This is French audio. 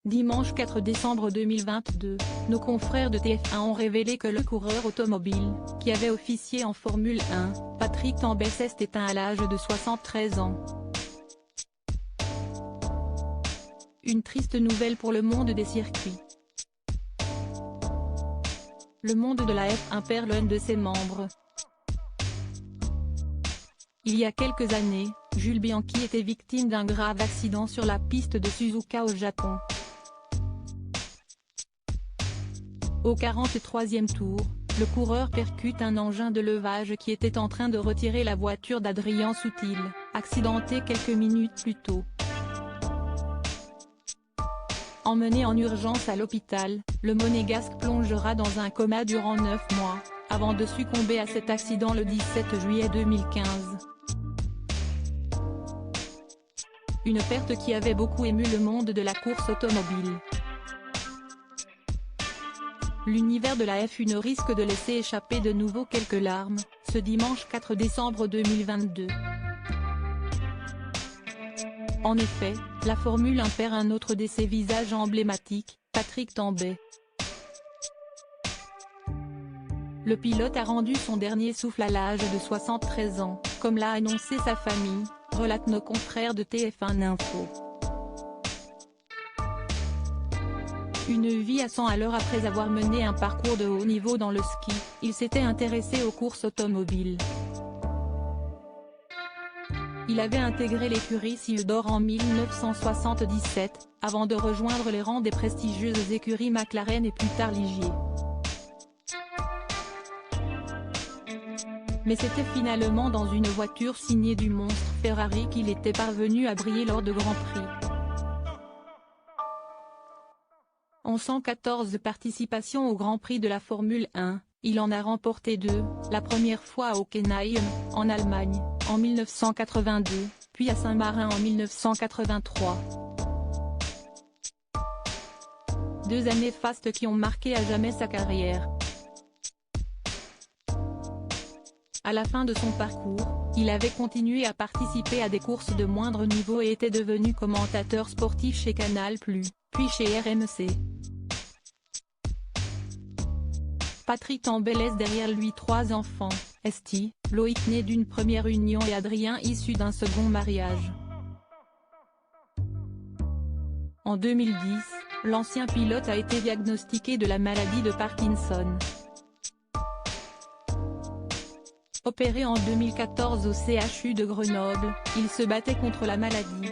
Dimanche 4 décembre 2022, nos confrères de TF1 ont révélé que le coureur automobile, qui avait officié en Formule 1, Patrick Tambay s'est éteint à l'âge de 73 ans. Une triste nouvelle pour le monde des circuits. Le monde de la F1 perd l'un de ses membres. Il y a quelques années, Jules Bianchi était victime d'un grave accident sur la piste de Suzuka au Japon. Au 43e tour, le coureur percute un engin de levage qui était en train de retirer la voiture d'Adrien Sutil, accidenté quelques minutes plus tôt. Emmené en urgence à l'hôpital, le monégasque plongera dans un coma durant 9 mois, avant de succomber à cet accident le 17 juillet 2015. Une perte qui avait beaucoup ému le monde de la course automobile. L'univers de la F1 risque de laisser échapper de nouveau quelques larmes, ce dimanche 4 décembre 2022. En effet, la Formule 1 perd un autre de ses visages emblématiques, Patrick Tambay. Le pilote a rendu son dernier souffle à l'âge de 73 ans, comme l'a annoncé sa famille, relatent nos confrères de TF1 Info. Une vie à 100 à l'heure après avoir mené un parcours de haut niveau dans le ski, il s'était intéressé aux courses automobiles. Il avait intégré l'écurie Silldor en 1977, avant de rejoindre les rangs des prestigieuses écuries McLaren et plus tard Ligier. Mais c'était finalement dans une voiture signée du monstre Ferrari qu'il était parvenu à briller lors de Grands Prix. En 114 participations au Grand Prix de la Formule 1, il en a remporté 2, la première fois à Hockenheim, en Allemagne, en 1982, puis à Saint-Marin en 1983. 2 années fastes qui ont marqué à jamais sa carrière. À la fin de son parcours, il avait continué à participer à des courses de moindre niveau et était devenu commentateur sportif chez Canal+, puis chez RMC. Patrick Tambay laisse derrière lui 3 enfants, Esti, Loïc né d'une première union et Adrien issu d'un second mariage. En 2010, l'ancien pilote a été diagnostiqué de la maladie de Parkinson. Opéré en 2014 au CHU de Grenoble, il se battait contre la maladie.